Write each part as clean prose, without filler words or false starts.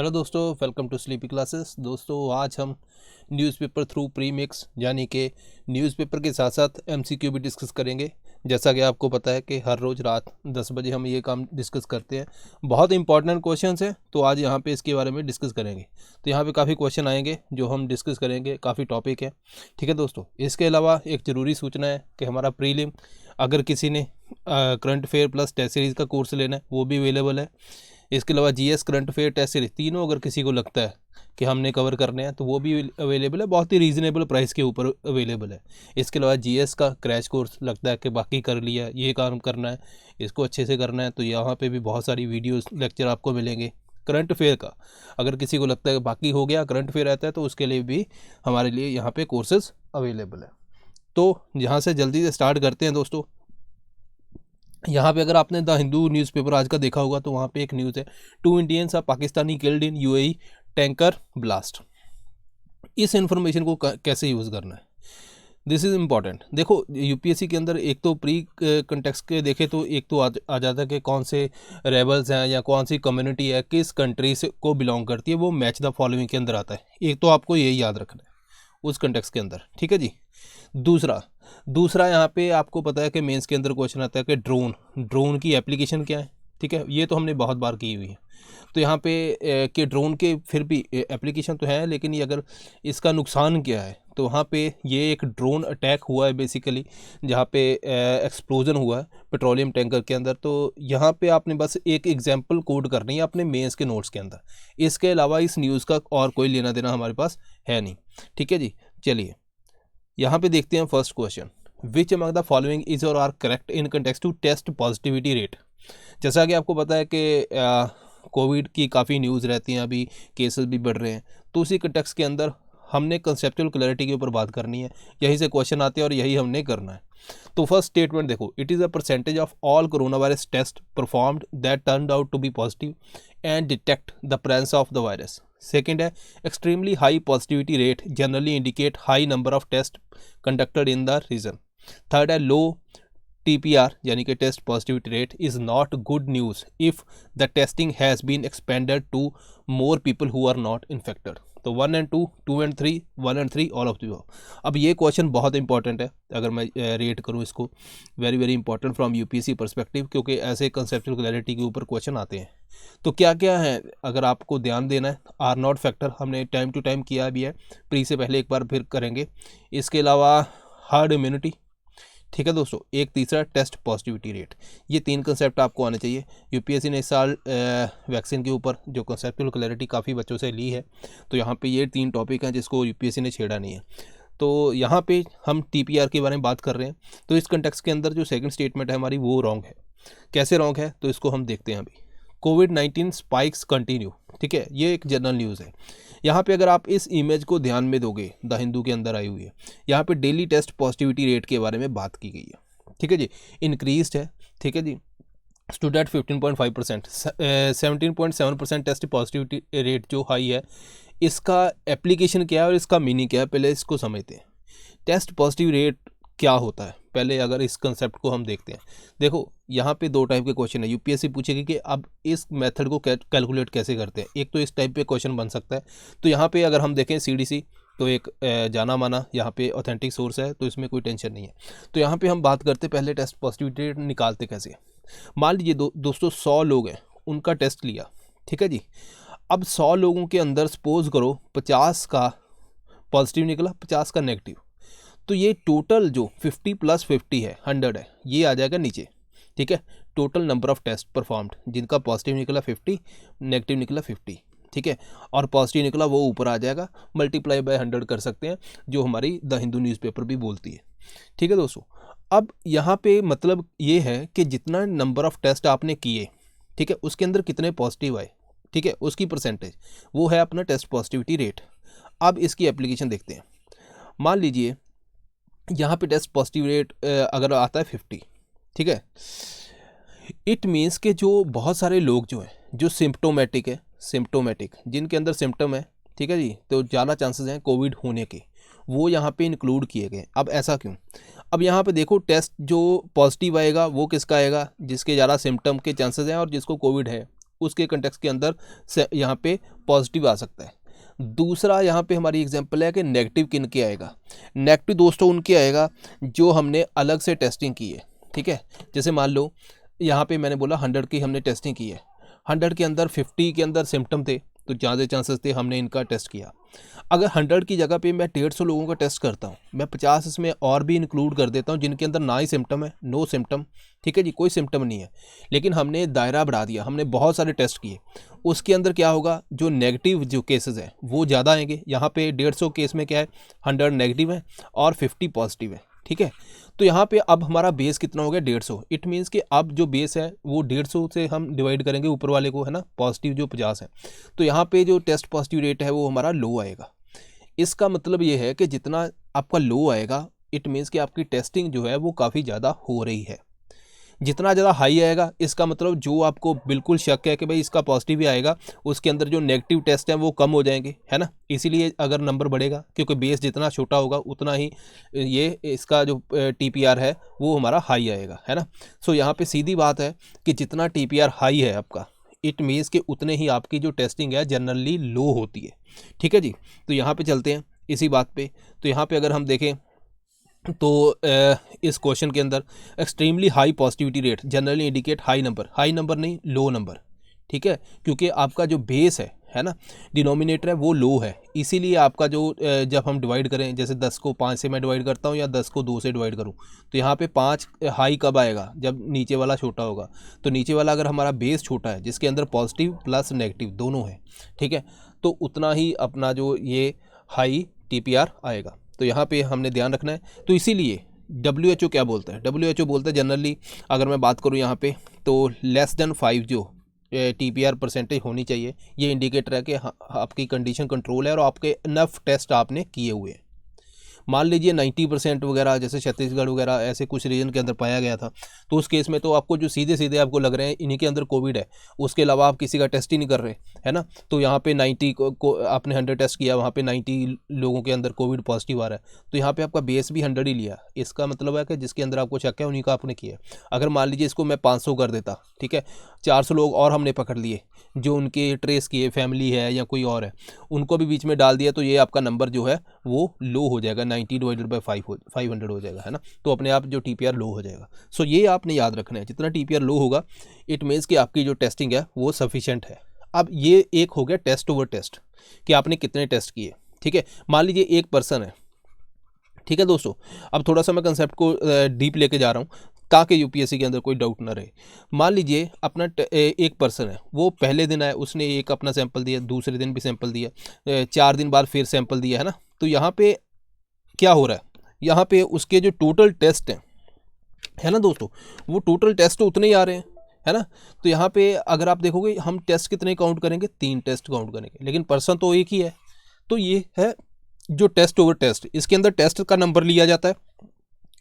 Hello दोस्तों, welcome to sleepy classes. दोस्तों आज हम न्यूज़पेपर थ्रू प्री मिक्स यानी कि न्यूज़पेपर के साथ साथ एमसीक्यू भी डिस्कस करेंगे। जैसा कि आपको पता है कि हर रोज़ रात 10 बजे हम ये काम डिस्कस करते हैं। बहुत इंपॉर्टेंट क्वेश्चंस हैं, तो आज यहाँ पे इसके बारे में डिस्कस करेंगे। तो यहाँ पे काफ़ी क्वेश्चन आएंगे जो हम डिस्कस करेंगे, काफ़ी टॉपिक है। ठीक है दोस्तों, इसके अलावा एक ज़रूरी सूचना है कि हमारा प्रीलिम अगर किसी ने current affair plus test series का कोर्स लेना है वो भी अवेलेबल है। इसके अलावा GS, current affair, test series तीनों अगर किसी को लगता है कि हमने कवर करने हैं तो वो भी अवेलेबल है, बहुत ही रीज़नेबल प्राइस के ऊपर अवेलेबल है। इसके अलावा जीएस का क्रैश कोर्स लगता है कि बाकी कर लिया, ये काम करना है, इसको अच्छे से करना है, तो यहाँ पे भी बहुत सारी वीडियोस लेक्चर आपको मिलेंगे। करंट अफेयर का अगर किसी को लगता है कि बाकी हो गया, करंट अफेयर रहता है, तो उसके लिए भी हमारे लिए यहाँ पे कोर्सेज अवेलेबल है। तो यहाँ से जल्दी से स्टार्ट करते हैं दोस्तों। यहाँ पे अगर आपने द हिंदू न्यूज़पेपर आज का देखा होगा तो वहाँ पे एक न्यूज़ है, 2 Indians or Pakistani killed in UAE tanker blast. इस इन्फॉर्मेशन को कैसे यूज़ करना है, दिस इज़ इम्पॉर्टेंट। देखो यूपीएससी के अंदर एक तो प्री कंटेक्स्ट के देखे तो एक तो आ जाता है कि कौन से रेबल्स हैं या कौन सी कम्युनिटी है, किस कंट्री से को बिलोंग करती है, वो मैच द फॉलोइंग के अंदर आता है। एक तो आपको यही याद रखना है उस कंटेक्स्ट के अंदर, ठीक है जी। दूसरा यहाँ पे आपको पता है कि मेंस के अंदर क्वेश्चन आता है कि ड्रोन की एप्लीकेशन क्या है। ठीक है, ये तो हमने बहुत बार की हुई है। तो यहाँ पे कि ड्रोन के फिर भी एप्लीकेशन तो है, लेकिन ये अगर इसका नुकसान क्या है, तो वहाँ पे ये एक ड्रोन अटैक हुआ है बेसिकली, जहाँ पे एक्सप्लोजन हुआ है पेट्रोलियम टैंकर के अंदर। तो यहाँ पे आपने बस एक एग्जांपल कोड करनी है अपने मेंस के नोट्स के अंदर। इसके अलावा इस न्यूज़ का और कोई लेना देना हमारे पास है नहीं। ठीक है जी, चलिए यहाँ पे देखते हैं first question, which among the following is or are correct in context to test positivity rate. जैसा कि आपको पता है कि कोविड की काफ़ी न्यूज़ रहती हैं, अभी केसेस भी बढ़ रहे हैं, तो उसी कंटेक्स्ट के अंदर हमने कंसेप्चुअल क्लैरिटी के ऊपर बात करनी है। यहीं से क्वेश्चन आते हैं और यही हमने करना है। तो फर्स्ट स्टेटमेंट देखो, it is a percentage of all corona virus test performed that turned out to be positive and detect the presence of the virus. Second है, extremely high positivity rate generally indicate high number of test conducted in the region. Third है, low TPR यानी कि test positivity rate is not good news if the testing has been expanded to more people who are not infected. तो 1 and 2, 2 and 3, 1 and 3 all of the above. अब ये question बहुत important है, अगर मैं rate करूँ इसको, very very important from UPSC perspective, क्योंकि ऐसे कंसेप्चुअल क्लैरिटी के ऊपर क्वेश्चन आते हैं। तो क्या क्या है अगर आपको ध्यान देना है, आर नॉट फैक्टर हमने टाइम टू टाइम किया भी है, प्री से पहले एक बार फिर करेंगे। इसके अलावा हार्ड इम्यूनिटी, ठीक है दोस्तों, एक तीसरा टेस्ट पॉजिटिविटी रेट। ये 3 कंसेप्ट आपको आने चाहिए। यूपीएससी ने इस साल वैक्सीन के ऊपर जो कंसेप्चुअल क्लैरिटी काफ़ी बच्चों से ली है, तो यहाँ पे ये 3 टॉपिक हैं जिसको यूपीएससी ने छेड़ा नहीं है। तो यहाँ पे हम टीपीआर के बारे में बात कर रहे हैं। तो इस कंटेक्स्ट के अंदर जो सेकंड स्टेटमेंट है हमारी वो रॉन्ग है। कैसे रॉन्ग है, तो इसको हम देखते हैं अभी। कोविड-19 स्पाइक्स कंटिन्यू, ठीक है, ये एक जनरल न्यूज़ है। यहाँ पे अगर आप इस इमेज को ध्यान में दोगे, द हिंदू के अंदर आई हुई है, यहाँ पे डेली टेस्ट पॉजिटिविटी रेट के बारे में बात की गई है। ठीक है जी, इंक्रीज्ड है। ठीक है जी, stood at 15.5%, 17.7% test positivity rate जो हाई है, इसका एप्लीकेशन क्या है और इसका मीनिंग क्या है, पहले इसको समझते हैं। टेस्ट पॉजिटिव रेट क्या होता है, पहले अगर इस कंसेप्ट को हम देखते हैं। देखो यहाँ पे 2 टाइप के क्वेश्चन है, यूपीएससी पूछेगी कि अब इस मेथड को कैलकुलेट कैसे करते हैं। एक तो इस टाइप पे क्वेश्चन बन सकता है, तो यहाँ पे अगर हम देखें सीडीसी, तो एक जाना माना यहाँ पे ऑथेंटिक सोर्स है, तो इसमें कोई टेंशन नहीं है। तो यहाँ पे हम बात करते पहले टेस्ट पॉजिटिविटी रेट निकालते कैसे। मान लीजिए दोस्तों 100 लोग हैं, उनका टेस्ट लिया, ठीक है जी। अब 100 लोगों के अंदर सपोज करो 50 का पॉजिटिव निकला, 50 का नेगेटिव, तो ये टोटल जो 50 + 50 है, 100 है, ये आ जाएगा नीचे। ठीक है, total number of test performed, जिनका पॉजिटिव निकला 50, नेगेटिव निकला 50, ठीक है, और पॉजिटिव निकला वो ऊपर आ जाएगा, मल्टीप्लाई बाय 100 कर सकते हैं, जो हमारी द हिंदू न्यूज़पेपर भी बोलती है। ठीक है दोस्तों, अब यहाँ पे मतलब ये है कि जितना नंबर ऑफ टेस्ट आपने किए, ठीक है, उसके अंदर कितने पॉजिटिव आए, ठीक है, उसकी परसेंटेज, वो है अपना टेस्ट पॉजिटिविटी रेट। अब इसकी एप्लीकेशन देखते हैं। मान लीजिए यहाँ पे टेस्ट पॉजिटिव रेट अगर आता है 50, ठीक है, इट मीन्स के जो बहुत सारे लोग जो हैं, जो सिम्प्टोमेटिक है, जिनके अंदर सिम्टम है, ठीक है जी, तो ज़्यादा चांसेस हैं कोविड होने के, वो यहाँ पे इंक्लूड किए गए। अब ऐसा क्यों, अब यहाँ पे देखो टेस्ट जो पॉजिटिव आएगा वो किसका आएगा, जिसके ज़्यादा सिम्टम के चांसेस हैं और जिसको कोविड है, उसके कंटेक्स्ट के अंदर यहाँ पे पॉजिटिव आ सकता है। दूसरा यहाँ पे हमारी एग्जांपल है कि नेगेटिव किन के आएगा। नेगेटिव दोस्तों उनके आएगा जो हमने अलग से टेस्टिंग की है, ठीक है। जैसे मान लो यहाँ पे मैंने बोला 100 की हमने टेस्टिंग की है, 100 के अंदर 50 के अंदर सिम्टम थे तो ज़्यादा चांसेस थे हमने इनका टेस्ट किया। अगर 100 की जगह पे मैं 150 लोगों का टेस्ट करता हूँ, मैं 50 इसमें और भी इंक्लूड कर देता हूँ जिनके अंदर ना ही सिम्टम है, नो सिम्टम, ठीक है जी, कोई सिम्टम नहीं है, लेकिन हमने दायरा बढ़ा दिया, हमने बहुत सारे टेस्ट किए, उसके अंदर क्या होगा, जो नेगेटिव जो केसेस हैं वो ज़्यादा आएंगे। यहाँ पे 150 केस में क्या है, 100 नेगेटिव है और 50 पॉजिटिव है, ठीक है। तो यहाँ पे अब हमारा बेस कितना हो गया, 150। इट मीन्स कि अब जो बेस है वो 150 से हम डिवाइड करेंगे ऊपर वाले को, है ना, पॉजिटिव जो 50 है, तो यहाँ पे जो टेस्ट पॉजिटिव रेट है वो हमारा लो आएगा। इसका मतलब ये है कि जितना आपका लो आएगा इट मीन्स कि आपकी टेस्टिंग जो है वो काफ़ी ज़्यादा हो रही है। जितना ज़्यादा हाई आएगा इसका मतलब जो आपको बिल्कुल शक है कि भाई इसका पॉजिटिव ही आएगा, उसके अंदर जो नेगेटिव टेस्ट हैं वो कम हो जाएंगे, है ना। इसीलिए अगर नंबर बढ़ेगा, क्योंकि बेस जितना छोटा होगा उतना ही ये इसका जो TPR है वो हमारा हाई आएगा, है ना। सो यहाँ पे सीधी बात है कि जितना TPR हाई है आपका, इट मीन्स कि उतने ही आपकी जो टेस्टिंग है जनरली लो होती है, ठीक है जी। तो यहाँ पे चलते हैं इसी बात पे। तो यहाँ पे अगर हम देखें तो इस क्वेश्चन के अंदर extremely high positivity rate generally indicate high number नहीं लो नंबर, ठीक है, क्योंकि आपका जो बेस है ना, डिनोमिनेटर है वो लो है, इसीलिए आपका जो जब हम डिवाइड करें, जैसे 10 को 5 से मैं डिवाइड करता हूँ या 10 को 2 से डिवाइड करूँ, तो यहाँ पे 5 हाई कब आएगा, जब नीचे वाला छोटा होगा। तो नीचे वाला अगर हमारा बेस छोटा है जिसके अंदर पॉजिटिव प्लस नेगेटिव दोनों है, ठीक है, तो उतना ही अपना जो ये हाई TPR आएगा। तो यहाँ पे हमने ध्यान रखना है। तो इसीलिए WHO क्या बोलता है, WHO बोलता है जनरली अगर मैं बात करूँ यहाँ पे तो लेस देन 5 जो TPR परसेंटेज होनी चाहिए, ये इंडिकेटर है कि आपकी कंडीशन कंट्रोल है और आपके इनफ टेस्ट आपने किए हुए हैं। मान लीजिए 90% वगैरह, जैसे छत्तीसगढ़ वगैरह ऐसे कुछ रीजन के अंदर पाया गया था, तो उस केस में तो आपको जो सीधे सीधे आपको लग रहे हैं इन्हीं के अंदर कोविड है, उसके अलावा आप किसी का टेस्ट ही नहीं कर रहे, है ना। तो यहाँ पे 90 को आपने 100 टेस्ट किया, वहाँ पे 90 लोगों के अंदर कोविड पॉजिटिव आ रहा है, तो यहाँ पे आपका बेस भी 100 ही लिया। इसका मतलब है कि जिसके अंदर आपको शक है उन्हीं का आपने किया। अगर मान लीजिए इसको मैं 500 कर देता, ठीक है, 400 लोग और हमने पकड़ लिए जो उनके ट्रेस किए, फैमिली है या कोई और है, उनको भी बीच में डाल दिया, तो ये आपका नंबर जो है वो लो हो जाएगा, 90 डिवाइडेड बाई 500 हो जाएगा, है ना। तो अपने आप जो TPR लो हो जाएगा। सो ये आपने याद रखना है, जितना TPR लो होगा इट मीन्स कि आपकी जो टेस्टिंग है वो सफिशिएंट है। अब ये एक हो गया टेस्ट ओवर टेस्ट कि आपने कितने टेस्ट किए, ठीक है। मान लीजिए एक पर्सन है, ठीक है दोस्तों, अब थोड़ा सा मैं कंसेप्ट को डीप लेके जा रहा हूँ ताकि UPSC के अंदर कोई डाउट ना रहे। मान लीजिए अपना एक पर्सन है, वो पहले दिन आया, उसने एक अपना सैंपल दिया, दूसरे दिन भी सैंपल दिया, 4 दिन बाद फिर सैंपल दिया, है ना। तो यहाँ पे क्या हो रहा है, यहाँ पे उसके जो टोटल टेस्ट हैं, है ना दोस्तों, वो टोटल टेस्ट तो उतने ही आ रहे हैं, है ना। तो यहाँ पे अगर आप देखोगे हम टेस्ट कितने काउंट करेंगे, 3 टेस्ट काउंट करेंगे, लेकिन पर्सन तो एक ही है। तो ये है जो टेस्ट ओवर टेस्ट, इसके अंदर टेस्ट का नंबर लिया जाता है।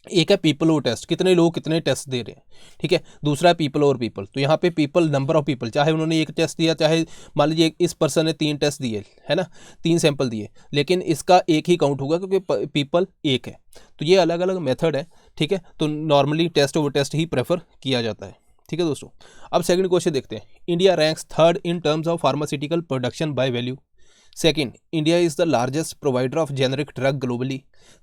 एक है पीपल ओवर टेस्ट, कितने लोग कितने टेस्ट दे रहे हैं, ठीक है। दूसरा है पीपल ओवर पीपल, तो यहाँ पे पीपल नंबर ऑफ पीपल, चाहे उन्होंने एक टेस्ट दिया, चाहे मान लीजिए इस पर्सन ने 3 टेस्ट दिए, है ना, 3 सैंपल दिए, लेकिन इसका एक ही काउंट होगा क्योंकि पीपल एक है। तो ये अलग अलग मेथड है, ठीक है। तो नॉर्मली टेस्ट ओवर टेस्ट ही प्रेफर किया जाता है, ठीक है दोस्तों। अब सेकंड क्वेश्चन देखते हैं। India ranks 3rd in terms of pharmaceutical production by value. Second, India is the largest provider of generic drug globally.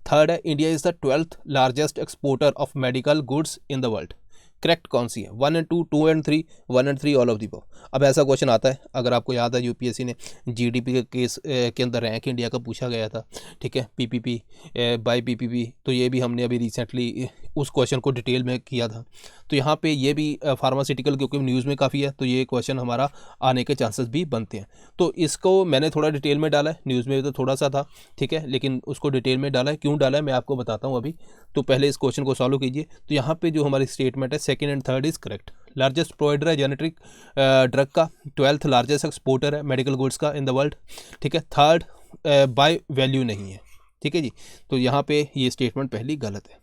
Third है, India is the 12th largest exporter of medical goods in the world. Correct कौन सी है, 1 and 2, 2 and 3, 1 and 3 all of the above. अब ऐसा question आता है, अगर आपको याद है UPSC ने GDP के केस के अंदर रैंक इंडिया का पूछा गया था, ठीक है, PPP बाय PPP, तो ये भी हमने अभी रिसेंटली उस क्वेश्चन को डिटेल में किया था। तो यहाँ पे ये भी फार्मास्यूटिकल क्योंकि न्यूज़ में काफ़ी है, तो ये क्वेश्चन हमारा आने के चांसेस भी बनते हैं। तो इसको मैंने थोड़ा डिटेल में डाला है, न्यूज़ में तो थोड़ा सा था, ठीक है, लेकिन उसको डिटेल में डाला है। क्यों डाला है मैं आपको बताता हूँ अभी। तो पहले इस क्वेश्चन को सॉल्व कीजिए। तो यहाँ पे जो हमारी स्टेटमेंट है 2nd and 3rd is correct. Largest provider है जेनेटिक ड्रग का, 12th लार्जेस्ट एक्सपोर्टर है मेडिकल गुड्स का इन द वर्ल्ड, ठीक है। 3rd बाय वैल्यू नहीं है, ठीक है जी। तो यहाँ पे ये स्टेटमेंट पहली गलत है।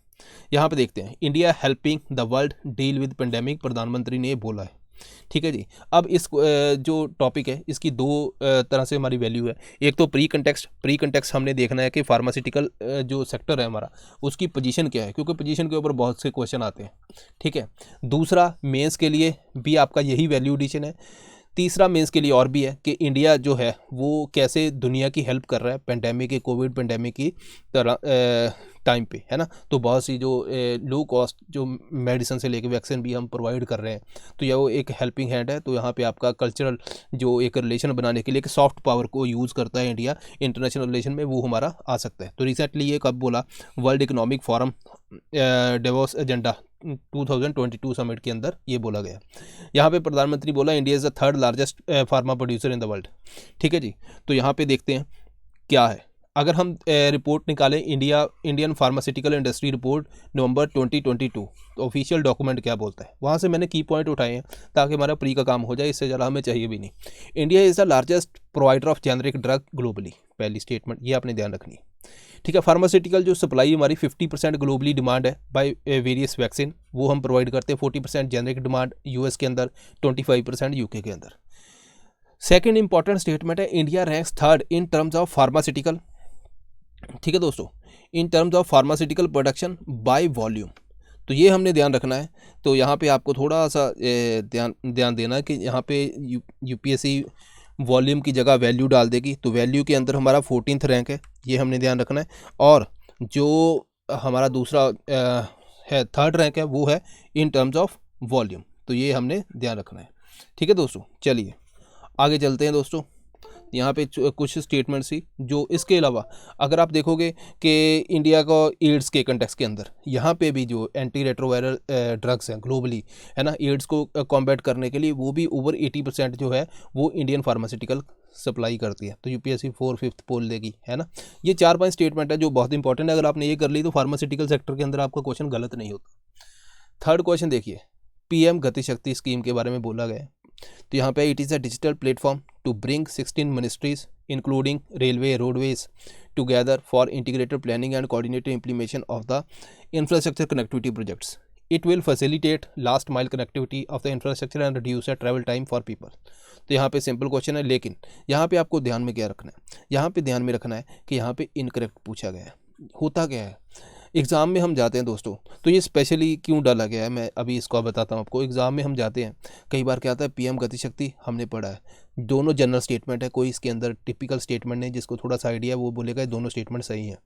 यहाँ पे देखते हैं, India helping the world deal with pandemic, प्रधानमंत्री ने बोला है, ठीक है जी। अब इस जो टॉपिक है इसकी 2 तरह से हमारी वैल्यू है। एक तो प्री कंटेक्स्ट हमने देखना है कि फार्मास्यूटिकल जो सेक्टर है हमारा उसकी पोजीशन क्या है, क्योंकि पोजीशन के ऊपर बहुत से क्वेश्चन आते हैं, ठीक है। दूसरा मेंस के लिए भी आपका यही वैल्यू एडिशन है। तीसरा मेंस के लिए और भी है कि इंडिया जो है वो कैसे दुनिया की हेल्प कर रहा है पेंडेमिक की, कोविड पेंडेमिक की तरह टाइम पे, है ना। तो बहुत सी जो लो कॉस्ट जो मेडिसिन से लेके वैक्सीन भी हम प्रोवाइड कर रहे हैं, तो यह वो एक हेल्पिंग हैंड है। तो यहाँ पे आपका कल्चरल जो एक रिलेशन बनाने के लिए एक सॉफ्ट पावर को यूज़ करता है इंडिया इंटरनेशनल रिलेशन में, वो हमारा आ सकता है। तो रिसेंटली ये कब बोला, World Economic Forum Davos agenda 2022 summit के अंदर ये बोला गया। यहाँ पे प्रधानमंत्री बोला India is the third largest pharma producer in the world. ठीक है जी। तो यहाँ पे देखते हैं क्या है। अगर हम रिपोर्ट निकालें इंडियन फार्मास्यूटिकल इंडस्ट्री रिपोर्ट नवंबर 2022, तो ऑफिशियल डॉक्यूमेंट क्या बोलता है, वहाँ से मैंने की पॉइंट उठाए हैं ताकि हमारा प्री का काम हो जाए, इससे ज़्यादा हमें चाहिए भी नहीं। India is the largest provider of generic drug globally, पहली स्टेटमेंट ये आपने ध्यान रखनी है। ठीक है। फार्मास्यूटिकल जो सप्लाई हमारी 50% ग्लोबली डिमांड है बाय वेरियस वैक्सीन, वो हम प्रोवाइड करते हैं। 40% जेनरिक डिमांड यूएस के अंदर, 25% यूके के अंदर। सेकेंड इंपॉर्टेंट स्टेटमेंट है India ranks third in terms of pharmaceutical, ठीक है दोस्तों, in terms of pharmaceutical production by volume. तो ये हमने ध्यान रखना है। तो यहाँ पे आपको थोड़ा सा ध्यान देना है कि यहाँ पे यूपीएससी वॉल्यूम की जगह वैल्यू डाल देगी, तो वैल्यू के अंदर हमारा 14th रैंक है, ये हमने ध्यान रखना है। और जो हमारा दूसरा है थर्ड रैंक है, वो है इन टर्म्स ऑफ वॉल्यूम, तो ये हमने ध्यान रखना है। ठीक है दोस्तों, चलिए आगे चलते हैं दोस्तों। यहाँ पे कुछ स्टेटमेंट्स ही जो इसके अलावा अगर आप देखोगे कि इंडिया को एड्स के कंटेक्स्ट के अंदर यहाँ पे भी जो एंटी रेट्रोवायरल ड्रग्स हैं ग्लोबली, है ना, एड्स को कॉम्बैट करने के लिए, वो भी ओवर 80% जो है वो इंडियन फार्मास्यूटिकल सप्लाई करती है। तो यूपीएससी 4/5 पोल देगी, है ना। ये 4-5 स्टेटमेंट है जो बहुत इंपॉर्टेंट है। अगर आपने ये कर ली तो फार्मास्यूटिकल सेक्टर के अंदर आपका क्वेश्चन गलत नहीं होता। थर्ड क्वेश्चन देखिए, पीएम गति शक्ति स्कीम के बारे में बोला गया है। तो यहाँ पे it is a digital platform to bring 16 ministries including railway roadways together for integrated planning and coordinated implementation of the infrastructure connectivity projects. It will facilitate last mile connectivity of the infrastructure and reduce the travel time for people. तो यहाँ पे simple question है, लेकिन यहाँ पे आपको ध्यान में क्या रखना है, यहाँ पे ध्यान में रखना है कि यहाँ पे इनकरेक्ट पूछा गया है। होता क्या है, एग्ज़ाम में हम जाते हैं दोस्तों, तो ये स्पेशली क्यों डाला गया है मैं अभी इसको बताता हूँ आपको। एग्ज़ाम में हम जाते हैं, कई बार क्या आता है, पीएम गति शक्ति हमने पढ़ा है, दोनों जनरल स्टेटमेंट है, कोई इसके अंदर टिपिकल स्टेटमेंट नहीं। जिसको थोड़ा सा आइडिया वो बोलेगा दोनों स्टेटमेंट सही हैं।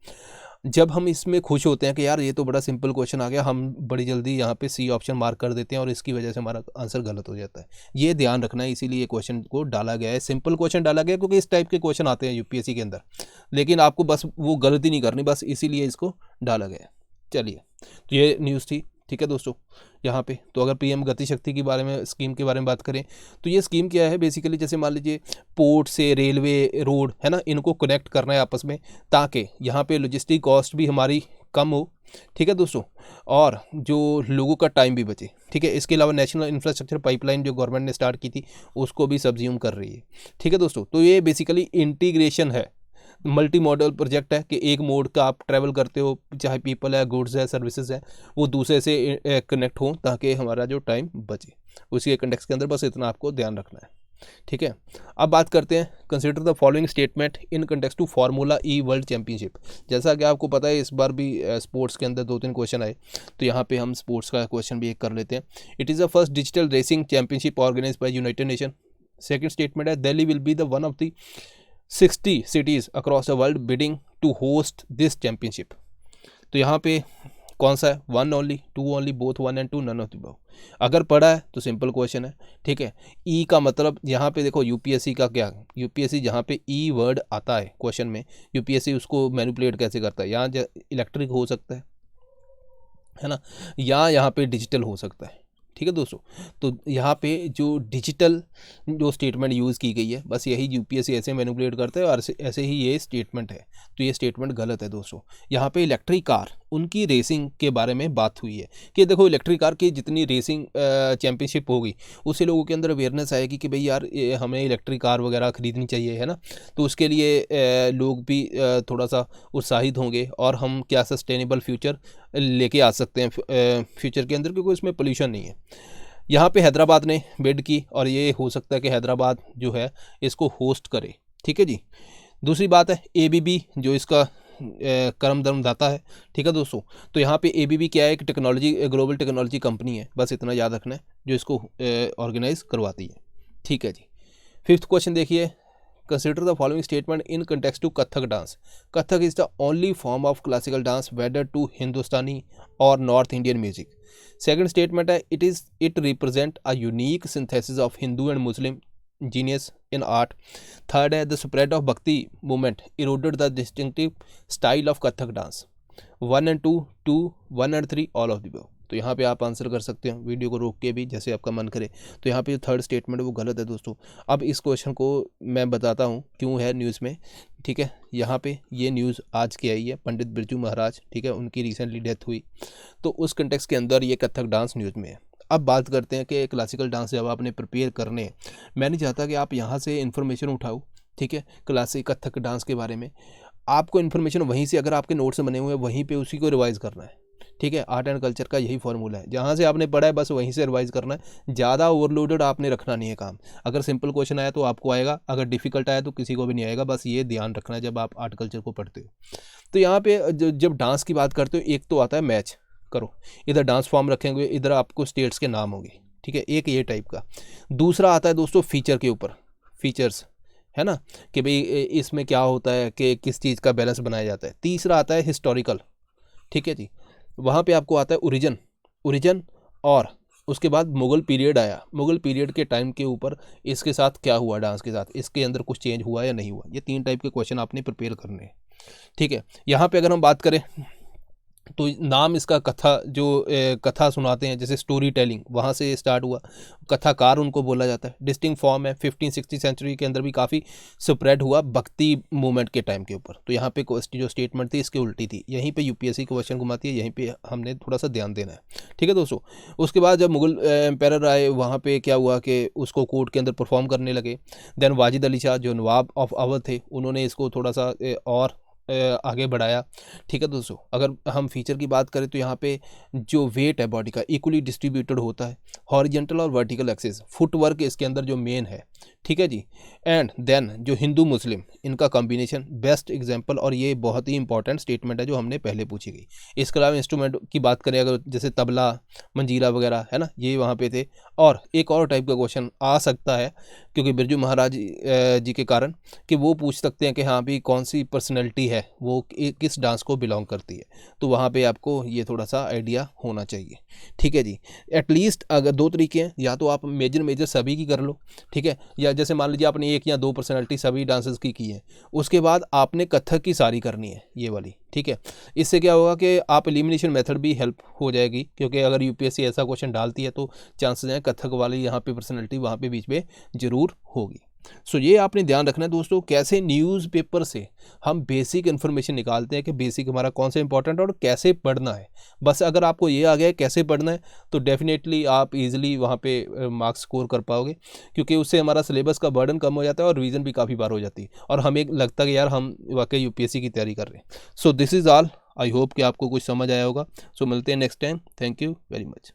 जब हम इसमें खुश होते हैं कि यार ये तो बड़ा सिंपल क्वेश्चन आ गया, हम बड़ी जल्दी यहाँ पे सी ऑप्शन मार्क कर देते हैं और इसकी वजह से हमारा आंसर गलत हो जाता है। ये ध्यान रखना है, इसीलिए क्वेश्चन को डाला गया है, सिंपल क्वेश्चन डाला गया क्योंकि इस टाइप के क्वेश्चन आते हैं यूपीएससी के अंदर, लेकिन आपको बस वो गलती नहीं करनी, बस इसीलिए इसको डाला गया है। चलिए, तो ये न्यूज़ थी, ठीक है दोस्तों। यहाँ पे तो अगर पीएम गति शक्ति के बारे में, स्कीम के बारे में बात करें, तो ये स्कीम क्या है, बेसिकली जैसे मान लीजिए पोर्ट से रेलवे, रोड, है ना, इनको कनेक्ट करना है आपस में, ताकि यहाँ पे लॉजिस्टिक कॉस्ट भी हमारी कम हो, ठीक है दोस्तों, और जो लोगों का टाइम भी बचे। ठीक है। इसके अलावा नेशनल इंफ्रास्ट्रक्चर पाइपलाइन जो गवर्नमेंट ने स्टार्ट की थी, उसको भी सब्ज्यूम कर रही है। ठीक है दोस्तों, तो ये बेसिकली इंटीग्रेशन है, मल्टी मॉडल प्रोजेक्ट है कि एक मोड का आप ट्रैवल करते हो, चाहे पीपल है, गुड्स है, सर्विसेज है, वो दूसरे से कनेक्ट हो ताकि हमारा जो टाइम बचे। उसी के कंटेक्स्ट के अंदर बस इतना आपको ध्यान रखना है। ठीक है। अब बात करते हैं, consider the following statement in context to Formula E World Championship. जैसा कि आपको पता है इस बार भी स्पोर्ट्स के अंदर 2-3 क्वेश्चन आए, तो यहाँ पे हम स्पोर्ट्स का क्वेश्चन भी एक कर लेते हैं। It is the first digital racing championship organise by United Nation. Second statement है, Delhi will be the one of the 60 cities across the world bidding to host this championship। तो यहाँ पे कौन सा है, 1 only, 2 only, both 1 and 2, none of the above। अगर पढ़ा है तो सिंपल क्वेश्चन है। ठीक है। ई का मतलब यहाँ पे देखो, यूपीएससी का क्या, यूपीएससी जहाँ पे ई वर्ड आता है क्वेश्चन में, यूपीएससी उसको मैनिपुलेट कैसे करता है। यहाँ इलेक्ट्रिक हो सकता है ना, या यहाँ पे डिजिटल हो सकता है। ठीक है दोस्तों, तो यहाँ पे जो डिजिटल जो स्टेटमेंट यूज़ की गई है, बस यही यूपीएससी ऐसे मैनिपुलेट करता है और ऐसे ही ये स्टेटमेंट है, तो ये स्टेटमेंट गलत है दोस्तों। यहाँ पे इलेक्ट्रिक कार, उनकी रेसिंग के बारे में बात हुई है कि देखो इलेक्ट्रिक कार की जितनी रेसिंग चैंपियनशिप होगी, उससे लोगों के अंदर अवेयरनेस आएगी कि भाई यार हमें इलेक्ट्रिक कार वगैरह ख़रीदनी चाहिए, है ना। तो उसके लिए लोग भी थोड़ा सा उत्साहित होंगे और हम क्या सस्टेनेबल फ्यूचर लेके आ सकते हैं फ्यूचर के अंदर, क्योंकि उसमें पोल्यूशन नहीं है। यहाँ पे हैदराबाद ने बिड की और ये हो सकता है कि हैदराबाद जो है इसको होस्ट करे। ठीक है जी। दूसरी बात है एबीबी, जो इसका कर्म धर्मदाता है। ठीक है दोस्तों, तो यहाँ पे एबीबी क्या है, एक टेक्नोलॉजी, ग्लोबल टेक्नोलॉजी कंपनी है, बस इतना याद रखना है, जो इसको ऑर्गेनाइज करवाती है। ठीक है जी। फिफ्थ क्वेश्चन देखिए, consider the following statement in context to Kathak dance. Kathak is the only form of classical dance wedded to Hindustani और north Indian music. Second statement है, it represent a unique synthesis of Hindu and Muslim genius in art. Third है, the spread of bhakti movement eroded the distinctive style of Kathak dance. 1 and 2, 2, 1 and 3 all of the above. तो यहाँ पे आप answer कर सकते हो video को रोक के भी, जैसे आपका मन करे। तो यहाँ पे जो थर्ड स्टेटमेंट है वो गलत है दोस्तों। अब इस क्वेश्चन को मैं बताता हूँ क्यों है न्यूज़ में, ठीक है। यहाँ पे ये न्यूज़ आज की आई है, पंडित बिरजू महाराज, ठीक है, उनकी रिसेंटली डेथ हुई, तो उस कंटेक्स्ट के अंदर ये कथक डांस न्यूज़ में है। अब बात करते हैं कि क्लासिकल डांस जब आपने प्रिपेयर करने हैं, मैं नहीं चाहता कि आप यहाँ से इन्फॉर्मेशन उठाओ, ठीक है, क्लासिक कथक डांस के बारे में। आपको इन्फॉर्मेशन वहीं से, अगर आपके नोट्स बने हुए हैं वहीं पे उसी को रिवाइज़ करना है, ठीक है। आर्ट एंड कल्चर का यही फॉर्मूला है, जहाँ से आपने पढ़ा है बस वहीं से रिवाइज़ करना है। ज़्यादा ओवरलोडेड आपने रखना नहीं है काम। अगर सिंपल क्वेश्चन आया तो आपको आएगा, अगर डिफ़िकल्ट आया तो किसी को भी नहीं आएगा। बस ये ध्यान रखना है जब आप आर्ट कल्चर को पढ़ते हो। तो यहाँ पे जब डांस की बात करते हो, एक तो आता है मैच करो, इधर डांस फॉर्म रखेंगे, इधर आपको स्टेट्स के नाम होंगे, ठीक है, एक ये टाइप का। दूसरा आता है दोस्तों फीचर के ऊपर, फीचर्स है ना, कि भाई इसमें क्या होता है, कि किस चीज़ का बैलेंस बनाया जाता है। तीसरा आता है हिस्टोरिकल, ठीक है जी, वहाँ पे आपको आता है ओरिजिन, और उसके बाद मुग़ल पीरियड आया, मुग़ल पीरियड के टाइम के ऊपर इसके साथ क्या हुआ, डांस के साथ इसके अंदर कुछ चेंज हुआ या नहीं हुआ। ये 3 टाइप के क्वेश्चन आपने प्रिपेयर करने हैं, ठीक है। यहाँ पे अगर हम बात करें तो नाम इसका कथा, जो कथा सुनाते हैं जैसे स्टोरी टेलिंग, वहाँ से स्टार्ट हुआ, कथाकार उनको बोला जाता है। डिस्टिंक्ट फॉर्म है, 15th-16th सेंचुरी के अंदर भी काफ़ी स्प्रेड हुआ भक्ति मूवमेंट के टाइम के ऊपर। तो यहाँ पे जो स्टेटमेंट थी इसकी उल्टी थी, यहीं पे यूपीएससी क्वेश्चन घुमाती है, यहीं पे हमने थोड़ा सा ध्यान देना है, ठीक है दोस्तों। उसके बाद जब मुगल एम्पायर आए, वहाँ पर क्या हुआ कि उसको कोर्ट के अंदर परफॉर्म करने लगे। देन वाजिद अली शाह जो नवाब ऑफ अवध थे, उन्होंने इसको थोड़ा सा और आगे बढ़ाया, ठीक है दोस्तों। अगर हम फीचर की बात करें तो यहाँ पे जो वेट है बॉडी का इक्वली डिस्ट्रीब्यूटेड होता है, हॉरिजेंटल और वर्टिकल एक्सिस, फुटवर्क इसके अंदर जो मेन है, ठीक है जी। एंड देन जो हिंदू मुस्लिम इनका कॉम्बिनेशन बेस्ट एग्जांपल, और ये बहुत ही इंपॉर्टेंट स्टेटमेंट है जो हमने पहले पूछी गई। इसके अलावा इंस्ट्रूमेंट की बात करें अगर, जैसे तबला, मंजीरा वगैरह है ना, ये वहाँ पे थे। और एक और टाइप का क्वेश्चन आ सकता है क्योंकि बिरजू महाराज जी के कारण, कि वो पूछ सकते हैं कि हाँ भी कौन सी पर्सनैलिटी है वो किस डांस को बिलोंग करती है। तो वहाँ पे आपको ये थोड़ा सा आइडिया होना चाहिए, ठीक है जी। एटलीस्ट अगर 2 तरीके हैं, या तो आप मेजर सभी की कर लो, ठीक है, या जैसे मान लीजिए आपने 1 या 2 पर्सनैलिटी सभी डांसेस की है, उसके बाद आपने कथक की सारी करनी है ये वाली, ठीक है। इससे क्या होगा कि आप एलिमिनेशन मेथड भी हेल्प हो जाएगी, क्योंकि अगर यूपीएससी ऐसा क्वेश्चन डालती है तो चांसेस हैं कथक वाली यहाँ पे पर्सनैलिटी वहाँ पे बीच में ज़रूर होगी। सो ये आपने ध्यान रखना है दोस्तों, कैसे न्यूज़पेपर से हम बेसिक इन्फॉर्मेशन निकालते हैं कि बेसिक हमारा कौन सा इंपॉर्टेंट और कैसे पढ़ना है। बस अगर आपको ये आ गया है कैसे पढ़ना है, तो डेफिनेटली आप इजीली वहाँ पे मार्क्स स्कोर कर पाओगे, क्योंकि उससे हमारा सिलेबस का बर्डन कम हो जाता है और रिवीजन भी काफ़ी बार हो जाती है, और हमें लगता है कि यार हम वाकई यूपीएससी की तैयारी कर रहे हैं। So this is all, I hope कि आपको कुछ समझ आया होगा। सो मिलते हैं next time, thank you very much.